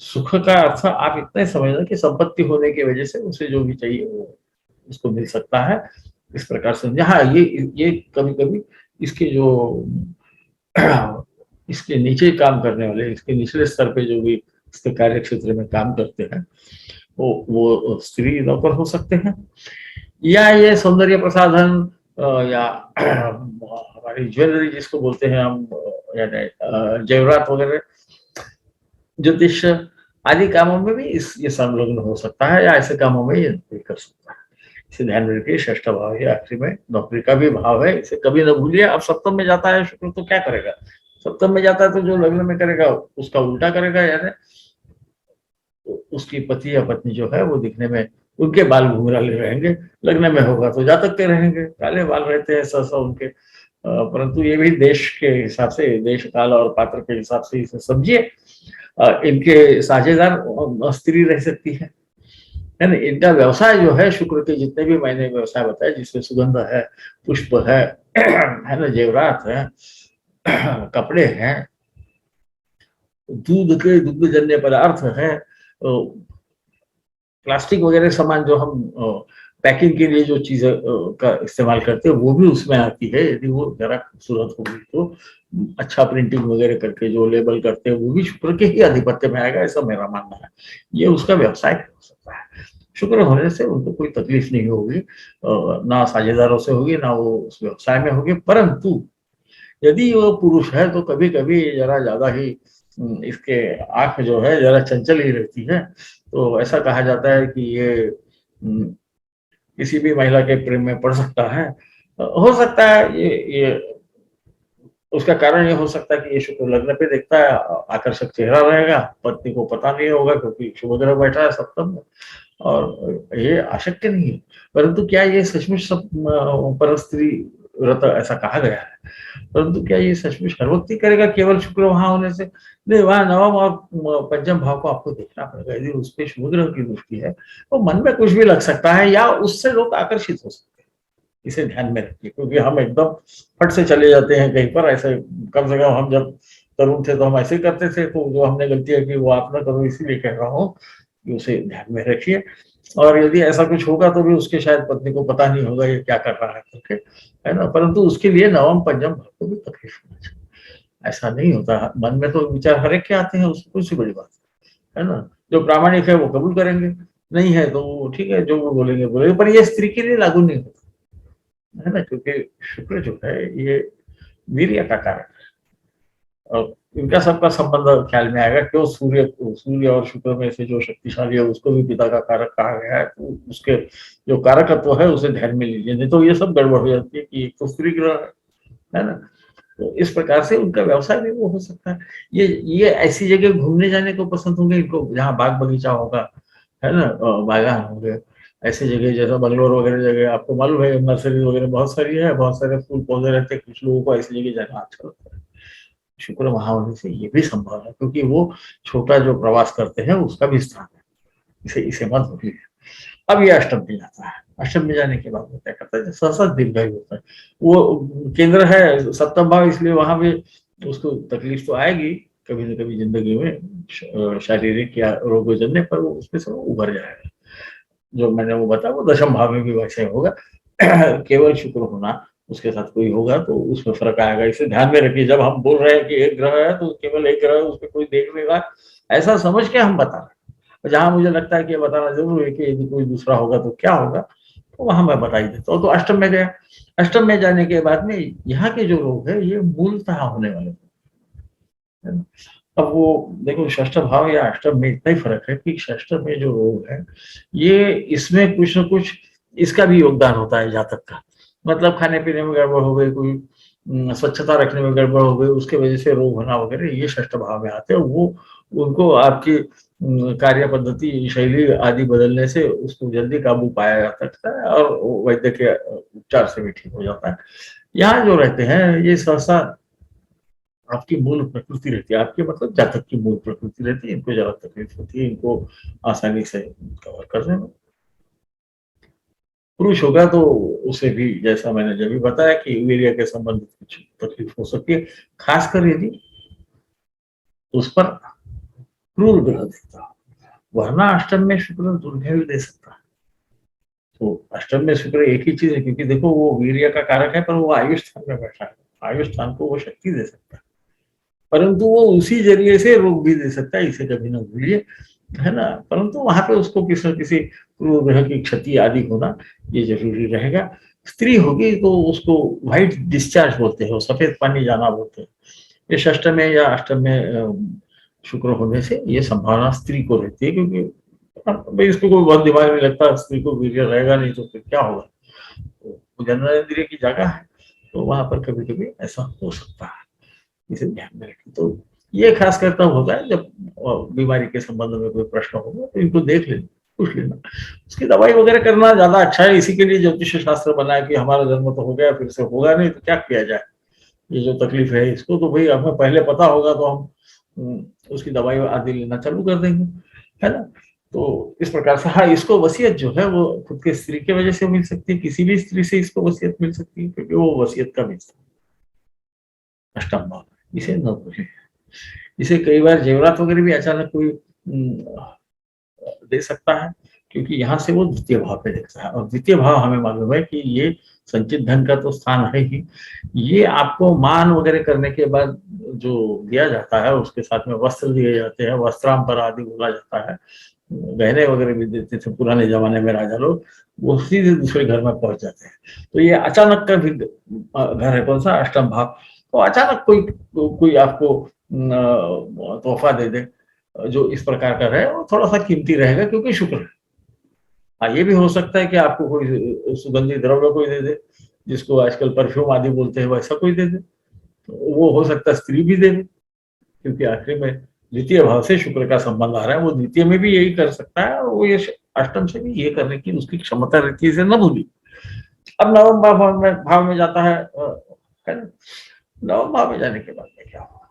S1: सुख का अर्थ आप इतना ही समझना कि संपत्ति होने की वजह से उसे जो भी चाहिए वो उसको मिल सकता है। इस प्रकार से हाँ, ये कभी-कभी इसके जो इसके नीचे काम करने वाले, इसके निचले स्तर पे जो भी इसके कार्य क्षेत्र में काम करते हैं, वो स्त्री नौकर हो सकते हैं या ये सौंदर्य प्रसाधन या हमारी ज्वेलरी जिसको बोलते हैं हम जेवरात वगैरह, ज्योतिष आदि कामों में भी ये संलग्न हो सकता है या ऐसे कामों में ये कर सकता है। इसे ध्यान में रखिए। षष्ठ भाव है आखिरी में, नौकरी का भी भाव है, इसे कभी न भूलिए। अब सप्तम में जाता है शुक्र तो क्या करेगा? सप्तम में जाता है तो जो लग्न में करेगा उसका उल्टा करेगा, यानी उसकी पति या पत्नी जो है वो दिखने में उनके बाल घुंघराले रहेंगे, लग्न में होगा तो जातक के रहेंगे, काले बाल रहते हैं सहसा उनके। परंतु ये भी देश के हिसाब से, देश काल और पात्र के हिसाब से इसे समझिए। इनके साझेदार स्त्री रह सकती है ना? इनका व्यवसाय जो है शुक्र के जितने भी मैंने व्यवसाय बताए जिसमें सुगंध है, पुष्प है ना, जेवरात है, कपड़े हैं, दूध के दुग्धजन्य पदार्थ है, प्लास्टिक वगैरह सामान जो हम पैकिंग के लिए जो चीजें का इस्तेमाल करते हैं वो भी उसमें आती है। यदि वो जरा खूबसूरत होगी तो अच्छा प्रिंटिंग वगैरह करके जो लेबल करते हैं वो भी शुक्र के ही आधिपत्य में आएगा, ऐसा मेरा मानना है। ये उसका व्यवसाय हो सकता है। शुक्र होने से उनको कोई तकलीफ नहीं होगी, ना साझेदारों से होगी ना वो उस व्यवसाय में होगी। परंतु यदि वो पुरुष है तो कभी कभी जरा ज्यादा ही इसके आंख जो है जरा चंचल ही रहती है, तो ऐसा कहा जाता है कि ये किसी भी महिला के प्रेम में पड़ सकता है। हो सकता है ये उसका कारण ये हो सकता है कि ये शुक्र लग्न पे देखता है, आकर्षक चेहरा रहेगा, पत्नी को पता नहीं होगा क्योंकि शुभ ग्रह बैठा है सप्तम में, और ये अशक्य नहीं है। परंतु क्या ये सचमुच पर स्त्री व्रत ऐसा कहा गया है, परंतु क्या ये सचमुच हर व्यक्ति करेगा केवल शुक्र वहां होने से? नहीं, वहां नवम और पंचम भाव को आपको देखना पड़ेगा। यदि उस पर शुभ ग्रह की दृष्टि है तो मन में कुछ भी लग सकता है या उससे लोग आकर्षित हो सकते हैं। इसे ध्यान में रखिए, क्योंकि हम एकदम फट से चले जाते हैं कहीं पर ऐसे। कम से कम हम जब तरुण थे तो हम ऐसे ही करते थे, तो जो हमने गलती है कि वो आप ना करो, इसीलिए कह रहा हूँ कि उसे ध्यान में रखिए। और यदि ऐसा कुछ होगा तो भी उसके शायद पत्नी को पता नहीं होगा ये क्या कर रहा है करके, है ना? परंतु उसके लिए नवम पंचम भाव को भी तकलीफ होना चाहिए। ऐसा नहीं होता, मन में तो विचार हर एक के आते हैं, उसमें कुछ बड़ी बात है ना? जो प्रामाणिक है वो कबूल करेंगे, नहीं है तो वो ठीक है, जो वो बोलेंगे बोलेंगे, पर ये स्त्री के लिए लागू नहीं होता, है ना? क्योंकि शुक्र जो है ये वीर्य का कारक है और इनका सबका संबंध ख्याल में आएगा। क्यों? सूर्य और शुक्र में से जो शक्तिशाली है उसको भी पिता का कारक कहा गया है, तो उसके जो कारकत्व है उसे ध्यान में लीजिए, नहीं तो ये सब गड़बड़ हो जाती है कि एक तो स्त्री ग्रह है ना? तो इस प्रकार से उनका व्यवसाय भी वो हो सकता है। ये ऐसी जगह घूमने जाने को पसंद होंगे इनको जहाँ बाग बगीचा होगा, है ना, बागान होंगे, ऐसी जगह जैसा बंगलोर वगैरह जगह आपको मालूम है, नर्सरी वगैरह बहुत सारी है, बहुत सारे फूल पौधे रहते हैं, कुछ लोगों को ऐसी जगह जाना अच्छा लगता है। शुक्र वहां होने से ये भी संभव है, क्योंकि वो छोटा जो प्रवास करते हैं उसका भी स्थान है, इसे मत भूलिए। अब ये अष्टम में जाता है। अष्टम में जाने के बाद वो क्या करता है, सहसा दीर्घायु होता है। वो केंद्र है सप्तम भाव, इसलिए वहां भी उसको तकलीफ तो आएगी कभी न कभी जिंदगी में, शारीरिक या रोग जमने पर वो उसमें से वो उभर जाएगा। जो मैंने वो बताया वो दशम भाव में भी वैसे होगा। केवल शुक्र होना, उसके साथ कोई होगा तो उसमें फर्क आएगा। इसे ध्यान में रखिए, जब हम बोल रहे हैं कि एक ग्रह है तो केवल एक ग्रह है, उस पर कोई देख लेगा, ऐसा समझ के हम बता रहे हैं। जहां मुझे लगता है कि ये बताना जरूर है कि यदि कोई दूसरा होगा तो क्या होगा, तो वहां मैं बता ही देता हूँ। तो अष्टम में गया। अष्टम में जाने के बाद में यहाँ के जो रोग है ये मूलतः होने वाले है। अब वो देखो, षष्ठ भाव या अष्टम में इतना ही फर्क है कि षष्ठ में जो रोग है ये, इसमें कुछ न कुछ इसका भी योगदान होता है जातक का। मतलब खाने पीने में गड़बड़ हो गई, कोई स्वच्छता रखने में गड़बड़ हो गई, उसके वजह से रोग होना वगैरह, ये षष्ठ भाव में आते हैं। वो उनको आपकी कार्य पद्धति शैली आदि बदलने से उसको जल्दी काबू पाया जा सकता है और वैद्य के उपचार से भी ठीक हो जाता है। यहाँ जो रहते हैं ये सहसा आपकी मूल प्रकृति रहती है, आपके मतलब जातक की मूल प्रकृति रहती है, इनको ज्यादा तकलीफ होती है, इनको आसानी से कवर कर देना। पुरुष होगा तो उसे भी, जैसा मैंने जब भी बताया कि वीर्य के संबंधित कुछ तकलीफ हो सकती है, खासकर यदि उस पर क्रूर ग्रह देता, वरना अष्टम में शुक्र दुर्भय भी दे सकता है। तो अष्टम में शुक्र एक ही चीज है, क्योंकि देखो वो वीर्य का कारक है, पर वो आयुष स्थान में बैठा है, आयुष स्थान को वो शक्ति दे सकता है, परंतु वो उसी जरिए से रोग भी दे सकता है, इसे कभी ना भूलिए, है ना। परंतु वहां पे उसको किसी न किसी पूर्व ग्रह की क्षति आदि होना ये जरूरी रहेगा। स्त्री होगी तो उसको व्हाइट डिस्चार्ज बोलते हैं, वो सफेद पानी जाना बोलते हैं। ये षष्ठ में या अष्टम में शुक्र होने से ये संभावना स्त्री को रहती है, क्योंकि भाई इसको कोई बहुत दिमाग नहीं लगता, स्त्री को वीर्य रहेगा नहीं तो फिर क्या होगा। तो जननेंद्रिय की जगह है, तो वहां पर कभी कभी ऐसा हो सकता है, इसे ध्यान में रखें। तो ये खास कर तब होता है जब बीमारी के संबंध में कोई प्रश्न होगा तो इनको देख लेना, पूछ लेना। उसकी दवाई वगैरह करना ज्यादा अच्छा है, इसी के लिए ज्योतिष शास्त्र बना है कि हमारा जन्म तो हो गया, फिर से होगा नहीं तो क्या किया जाए। ये जो तकलीफ है इसको तो भाई हमें पहले पता होगा तो हम उसकी दवाई आदि लेना चालू कर देंगे, है ना। तो इस प्रकार से हाँ, इसको वसीयत जो है वो खुद के स्त्री की वजह से मिल सकती है, किसी भी स्त्री से इसको वसीयत मिल सकती है, क्योंकि वो वसीयत का भी अष्टम भाव, इसे न भूलें। इसे कई बार जेवरात वगैरह भी अचानक कोई दे सकता है, क्योंकि यहाँ से वो द्वितीय भाव पे देखता है, और द्वितीय भाव हमें मालूम है कि ये संचित धन का तो स्थान है ही। ये आपको मान वगैरह करने के बाद जो दिया जाता है, उसके साथ में वस्त्र दिए जाते हैं, वस्त्रांपर आदि बोला जाता है, गहने वगैरह भी देते थे पुराने जमाने में राजा लोग, वो सीधे दूसरे घर में पहुंच जाते हैं। तो ये अचानक का भी घर है, कौन सा, अष्टम भाव। तो अचानक कोई कोई आपको तोहफा दे दे जो इस प्रकार का रहे, वो थोड़ा सा कीमती रहेगा क्योंकि शुक्र है। हाँ, ये भी हो सकता है कि आपको कोई सुगंधित द्रव्य कोई दे दे, जिसको आजकल परफ्यूम आदि बोलते हैं, वैसा कोई दे दे, तो वो हो सकता है स्त्री भी दे दे, क्योंकि आखिर में द्वितीय भाव से शुक्र का संबंध आ रहा है, वो द्वितीय में भी यही कर सकता है और वो ये अष्टम से भी ये करने की उसकी क्षमता रहती है, इसे न भूली। अब नवम भाव में जाता है ना। नवम भाव में जाने के बाद में क्या होगा,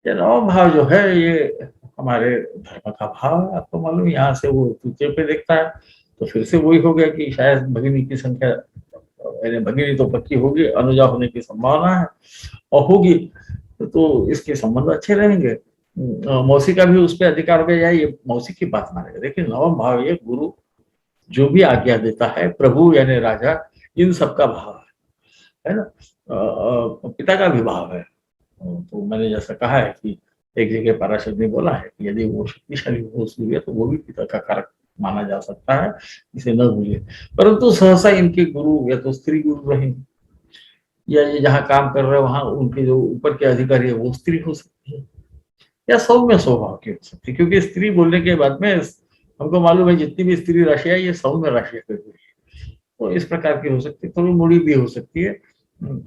S1: ये नवम भाव जो है ये हमारे धर्म का भाव है, आपको मालूम, यहाँ से वो तृतीय पे देखता है, तो फिर से वही हो गया कि शायद भगिनी की संख्या, यानी भगिनी तो पक्की होगी, अनुजा होने की संभावना है और होगी, तो इसके संबंध अच्छे रहेंगे। मौसी का भी उस पर अधिकार हो गया, ये मौसी की बात मानेगा। देखिए नवम भाव ये गुरु जो भी आज्ञा देता है, प्रभु यानी राजा, इन सबका भाव है ना। पिता का भी भाव है। तो मैंने जैसा कहा है कि एक जगह पराशर ने बोला है कि यदि वो शक्तिशाली हो सूर्य तो वो भी पिता का कारक माना जा सकता है, इसे न भूलिए। परंतु सहसा इनके गुरु या तो स्त्री गुरु रहे, या ये जहाँ काम कर रहे हैं वहां उनके जो ऊपर के अधिकारी है वो स्त्री हो सकती है, या सौम्य स्वभाव की हो सकती है, क्योंकि स्त्री बोलने के बाद में हमको मालूम है जितनी भी स्त्री राशि है ये सौम्य राशि है, तो इस प्रकार की हो सकती है, थोड़ी मुड़ी भी हो सकती है,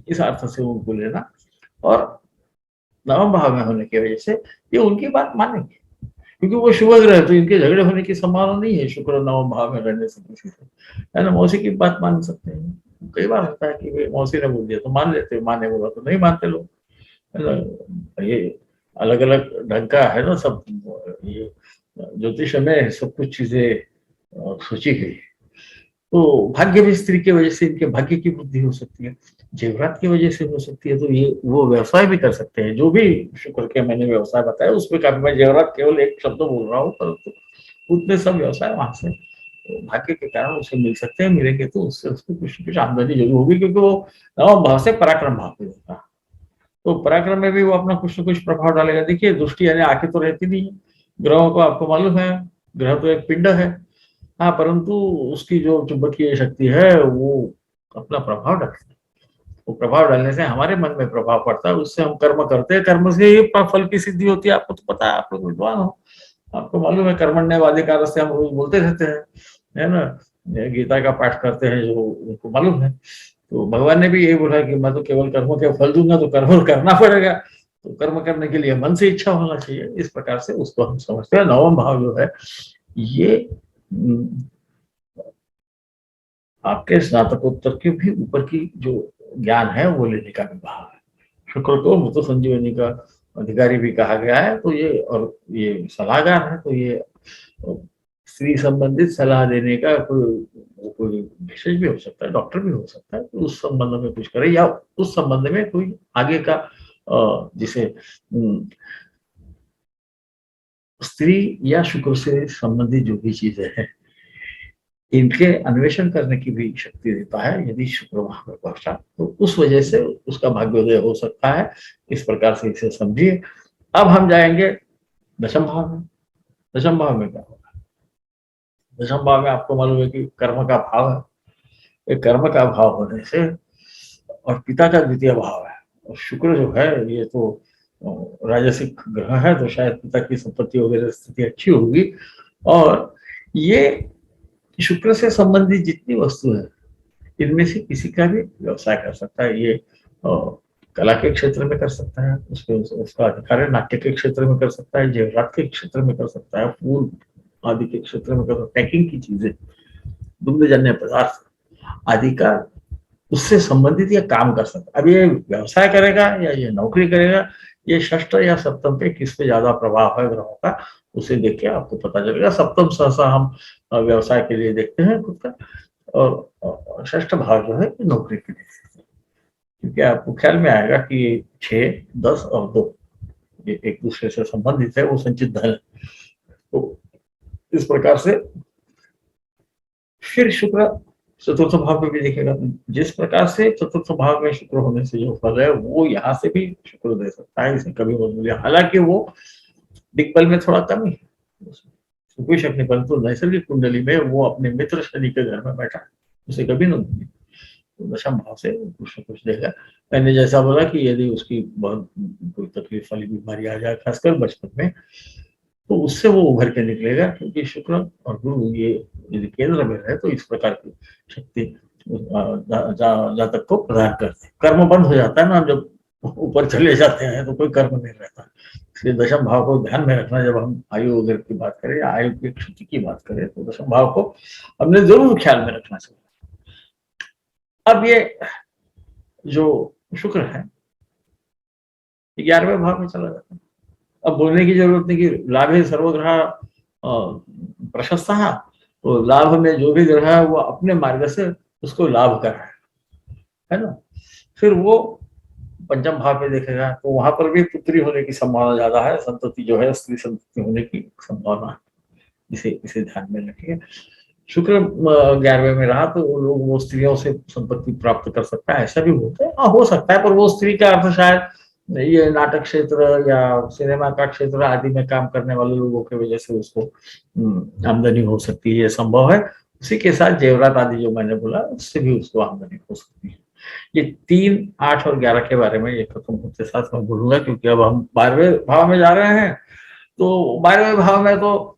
S1: इस अर्थ से उनको लेना। और नवम भाव में होने की वजह से ये उनकी बात मानेंगे, क्योंकि वो शुभ ग्रह है, तो इनके झगड़े होने की संभावना नहीं है शुक्र नवम भाव में रहने से किसी से, है ना। मौसी की बात मान सकते हैं, कई बार होता है कि वे मौसी ने बोल दिया तो मान लेते, माँ ने बोला तो नहीं मानते लोग, है ना। ये अलग अलग ढंग का है ना सब, ये ज्योतिष में सब कुछ चीजें सोची गई। तो भाग्य भी स्त्री की वजह से इनके भाग्य की वृद्धि हो सकती है, जेवरात की वजह से हो सकती है, तो ये वो व्यवसाय भी कर सकते हैं, जो भी शुक्र के मैंने व्यवसाय बताया उसमें काफी, मैं जेवरात केवल एक शब्द बोल रहा हूँ, परंतु उतने सब व्यवसाय वहां से तो भाग्य के कारण उसे मिल सकते हैं, मिलेंगे तो उससे उसको कुछ कुछ आमदनी जरूर होगी, क्योंकि वो नवम भाव से पराक्रम भाव पे होता है, तो पराक्रम में भी वो अपना कुछ न कुछ प्रभाव डालेगा। देखिए दृष्टि यानी आंखें तो रहती नहीं है ग्रहों को, आपको मालूम है, ग्रह तो एक पिंड है, हाँ, परंतु उसकी जो चुंबकीय शक्ति है वो अपना प्रभाव डालती है, वो प्रभाव डालने से हमारे मन में प्रभाव पड़ता है, उससे हम कर्म करते हैं, कर्म से ही फल की सिद्धि होती है। आपको तो पता है, आप लोग विद्वान हो, आपको मालूम है, कर्मण्यवाधिकार से हम रोज बोलते रहते हैं, है ना। गीता का पाठ करते हैं जो उनको मालूम है, तो भगवान ने भी यही बोला कि मैं तो केवल कर्मों के फल दूंगा, तो कर्म करना पड़ेगा, तो कर्म करने के लिए मन से इच्छा होना चाहिए, इस प्रकार से उसको हम समझते हैं। नवम भाव जो है ये आपके स्नातकोत्तर के भी ऊपर की जो ज्ञान है वो लेने का भी भाव है। शुक्र को मृत संजीवनी का अधिकारी भी कहा गया है, तो ये और ये सलाहकार है, तो ये स्त्री संबंधित सलाह देने का कोई विशेष भी हो सकता है, डॉक्टर भी हो सकता है, तो उस संबंध में कुछ करे, या उस संबंध में कोई आगे का जिसे स्त्री या शुक्र से संबंधित जो भी चीजें हैं इनके अन्वेषण करने की भी शक्ति देता है। यदि शुक्र वहां पर पहुंचा तो उस वजह से उसका भाग्योदय हो सकता है, इस प्रकार से इसे समझिए। अब हम जाएंगे दशम भाव में। दशम भाव में क्या होगा? दशम भाव में आपको मालूम है कि कर्म का भाव है, ये कर्म का भाव होने से और पिता का द्वितीय भाव है, और शुक्र जो है ये तो राजसिक ग्रह है, तो शायद पिता की संपत्ति वगैरह स्थिति अच्छी होगी, और ये शुक्र से संबंधित जितनी वस्तु है इनमें से किसी का भी व्यवसाय कर सकता है। ये कला के क्षेत्र में कर सकता है, उसका अधिकार है, नाट्य के क्षेत्र में कर सकता है, जेवरात के क्षेत्र में कर सकता है, फूल आदि के क्षेत्र में कर सकता है, पैकिंग की चीजें, दुग्धजन्य पदार्थ आदि का उससे संबंधित ये काम कर सकता है। अब ये व्यवसाय करेगा या ये नौकरी करेगा, ये षष्ठ या सप्तम पे किस पे ज्यादा प्रभाव है ग्रहों का, उसे देख के आपको पता चलेगा। सप्तम सहसा हम व्यवसाय के लिए देखते हैं खुद का, और षष्ठ भाव जो है नौकरी के लिए, क्योंकि आपको ख्याल में आएगा कि 6, 10 और 2 ये एक दूसरे से संबंधित है, वो संचित धन है। तो इस प्रकार से फिर शुक्र चतुर्थ भाव में भी देखेगा, जिस प्रकार से चतुर्थ भाव में शुक्र होने से जो फल है वो यहाँ से भी शुक्र दे सकता है, इसे कभी मत भूलिए। हालांकि वो दिग्बल में थोड़ा कम ही कोई शक नहीं, परंतु नैसर्गिक कुंडली में वो अपने मित्र शनि के घर में बैठा, उसे कभी न भूलिए। तो दशम भाव से कुछ न कुछ देगा। मैंने जैसा बोला कि यदि उसकी बहुत कोई तकलीफ वाली बीमारी आ जाए खासकर बचपन में, तो उससे वो उभर के निकलेगा, क्योंकि शुक्र और गुरु ये यदि केंद्र में रहे तो इस प्रकार की शक्ति जातक को प्रदान करते हैं। कर्म बंद हो जाता है ना जब ऊपर चले जाते हैं, तो कोई कर्म नहीं रहता। इसलिए दशम भाव को ध्यान में रखना, जब हम आयु वगैरह की बात करें या आयु की क्षति की बात करें, तो दशम भाव को हमने जरूर ख्याल में रखना चाहिए। अब ये जो शुक्र है 11वें भाव में चला जाता है। अब बोलने की जरूरत नहीं कि लाभ है सर्वग्रह प्रशस्त, तो लाभ में जो भी ग्रह है वो अपने मार्ग से उसको लाभ कर रहा है ना। फिर वो पंचम भाव में देखेगा तो वहां पर भी पुत्री होने की संभावना ज्यादा है, संतति जो है स्त्री संतति होने की संभावना है, इसे ध्यान में रखिए। शुक्र 11वें में रहा तो लोग वो स्त्रियों से संपत्ति प्राप्त कर सकता है, ऐसा भी होता है, हाँ हो सकता है, पर वो स्त्री का अर्थ शायद ये नाटक क्षेत्र या सिनेमा का क्षेत्र आदि में काम करने वाले लोगों की वजह से उसको आमदनी हो सकती है, ये संभव है। उसी के साथ जेवरात आदि जो मैंने बोला उससे भी उसको आमदनी हो सकती है। ये 3, 8 और 11 के बारे में ये खत्म होते साथ मैं बोलूंगा, क्योंकि अब हम 12वें भाव में जा रहे हैं। तो 12वें भाव में तो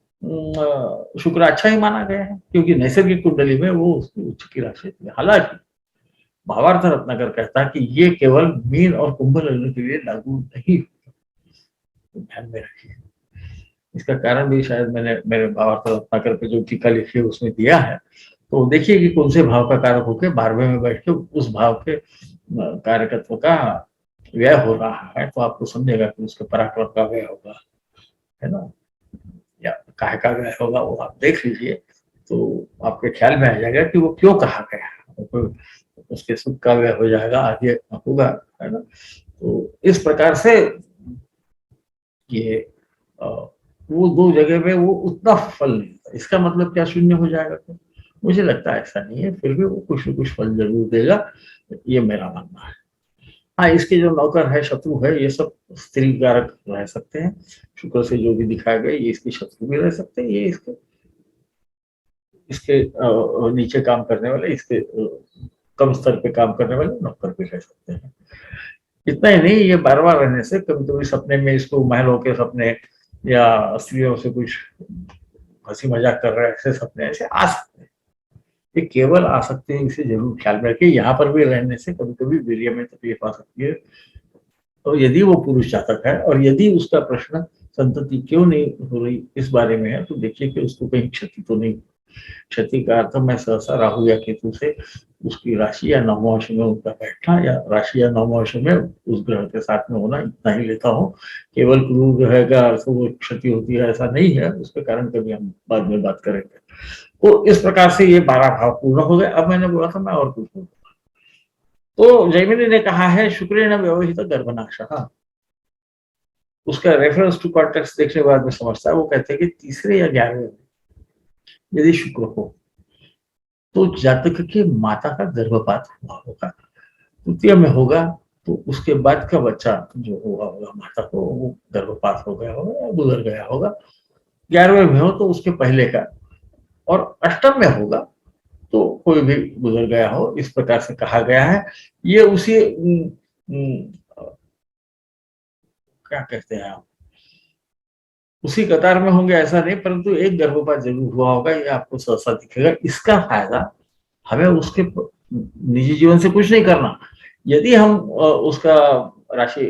S1: शुक्र अच्छा ही माना गया है, क्योंकि नैसर्गिक कुंडली में वो उसकी उच्च की राशि थी। हालांकि भावार्थ रत्नाकर कहता है कि ये केवल मीन और कुंभ लग्न के लिए लागू नहीं, तो ध्यान में रखिए। इसका कारण भी शायद मैंने मेरे भावार्थ रत्नाकर पे जो टीका लिखी है उसमें दिया है। तो देखिए कि कौन से भाव का कारक होके 12वें में बैठ के उस भाव के कारकत्व का व्यय हो रहा है, तो आपको समझेगा कि उसके पराक्रम का व्यय होगा, है ना, या काहे का व्यय होगा, वो आप देख लीजिए तो आपके ख्याल में आ जाएगा कि वो क्यों कहा गया। तो उसके सुख का व्यय हो जाएगा, आगे होगा, है ना। तो इस प्रकार से ये वो दो जगह में वो उतना फल नहीं था। इसका मतलब क्या शून्य हो जाएगा? तो मुझे लगता है ऐसा नहीं है, फिर भी वो कुछ न कुछ फल जरूर देगा, ये मेरा मानना है। हाँ, इसके जो नौकर है, शत्रु है, ये सब स्त्री कारक रह सकते हैं। शुक्र से जो भी दिखाए गए, ये इसके शत्रु भी रह सकते हैं, ये इसके इसके नीचे काम करने वाले, इसके कम स्तर पे काम करने वाले नौकर भी रह सकते हैं। इतना ही नहीं, ये बार बार रहने से कभी कभी सपने में इसको महलों के सपने या स्त्रियों से कुछ हंसी मजाक कर रहे हैं, ऐसे सपने ऐसे आ सकते हैं। ये केवल आ सकते हैं, इसे जरूर ख्याल में रखिए। यहाँ पर भी रहने से कभी कभी वीर्य में तकलीफ आ सकती है। तो यदि वो पुरुष जातक है और यदि उसका प्रश्न संतति क्यों नहीं हो रही इस बारे में है, तो देखिए कि उसको कहीं क्षति तो नहीं। क्षति का अर्थ मैं सहसा राहु या केतु से उसकी राशि या नवमांश में उनका बैठना या राशि या नवमांश में उस ग्रह के साथ में होना, इतना ही लेता हूँ। केवल क्रूर ग्रह का अर्थ वो क्षति होती है ऐसा नहीं है, उसके कारण कभी हम बाद में बात करेंगे। तो इस प्रकार से ये 12 भाव पूर्ण हो गए। अब मैंने बोला था मैं और कुछ बोलूँ, तो जैमिनी ने कहा है शुक्रेण व्यवहित गर्भनाशः। उसका रेफरेंस टू कॉन्टेक्स्ट देखने के बाद में समझता है, वो कहते हैं कि तीसरे या 11वें में यदि शुक्र हो तो जातक के माता का गर्भपात हुआ होगा। तृतीय में होगा तो उसके बाद का बच्चा जो हुआ होगा माता को, वो गर्भपात हो गया होगा या गुजर गया होगा। 11वें में हो तो उसके पहले का, और अष्टम में होगा तो कोई भी गुजर गया हो, इस प्रकार से कहा गया है। ये उसी क्या कहते हैं आप, उसी कतार में होंगे ऐसा नहीं, परंतु एक गर्भपात जरूर हुआ होगा, ये आपको सहसा दिखेगा। इसका फायदा हमें उसके निजी जीवन से कुछ नहीं करना। यदि हम उसका राशि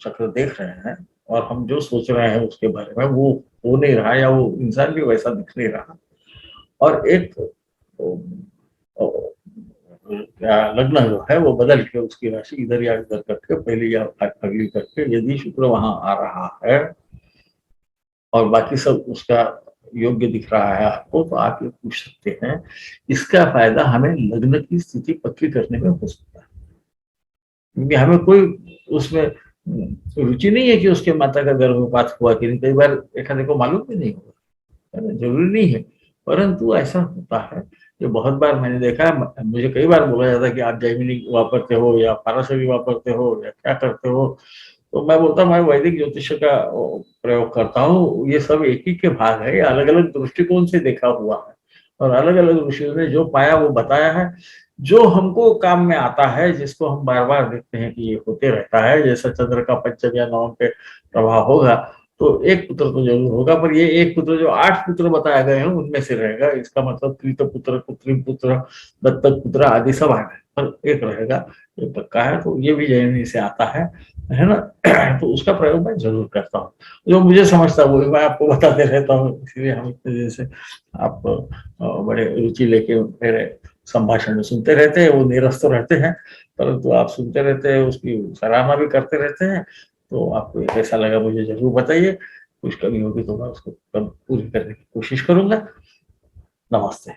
S1: चक्र देख रहे हैं और हम जो सोच रहे हैं उसके बारे में वो हो नहीं रहा, या वो इंसान भी वैसा दिख नहीं रहा, और एक लग्न जो है वो बदल के उसकी राशि इधर या इधर करके, पहली या अगली करके, यदि शुक्र वहां आ रहा है और बाकी सब उसका योग्य दिख रहा है आपको, तो आप ये पूछ सकते हैं। इसका फायदा हमें लग्न की स्थिति पक्की करने में हो सकता है, क्योंकि हमें कोई उसमें रुचि नहीं है कि उसके माता का गर्भपात हुआ कि नहीं। कई बार एक आधे को मालूम भी नहीं होगा, जरूरी नहीं है, परंतु ऐसा होता है। ये बहुत बार मैंने देखा है, मुझे कई बार बोला जाता है कि आप जैमिनी वापरते हो या पाराशरी वापरते हो या क्या करते हो, तो मैं बोलता हूँ मैं वैदिक ज्योतिष का प्रयोग करता हूँ। ये सब एक ही के भाग है, अलग अलग दृष्टिकोण से देखा हुआ है, और अलग अलग ऋषियों ने जो पाया वो बताया है। जो हमको काम में आता है, जिसको हम बार बार देखते हैं कि ये होते रहता है, जैसा चंद्र का पंचम या नवम पे प्रभाव होगा तो एक पुत्र तो जरूर होगा, पर ये एक पुत्र जो 8 पुत्र बताए गए हैं उनमें से रहेगा। इसका मतलब कृत पुत्र, कुत्री पुत्र, दत्तक पुत्र आदि सब आ गए, पर एक रहेगा, ये पक्का है। तो ये भी जैमिनी से आता है ना। तो उसका प्रयोग मैं जरूर करता हूँ, जो मुझे समझता है वो मैं आपको बताते रहता हूँ। इसलिए हम इतने दिन से आप बड़े रुचि लेके मेरे संभाषण सुनते रहते हैं, वो निरस्त तो रहते हैं, परंतु आप सुनते रहते हैं, उसकी सराहना भी करते रहते हैं। तो आपको ये कैसा लगा मुझे जरूर बताइए। कुछ कमी होगी तो मैं उसको पूरी करने की कोशिश करूंगा। नमस्ते।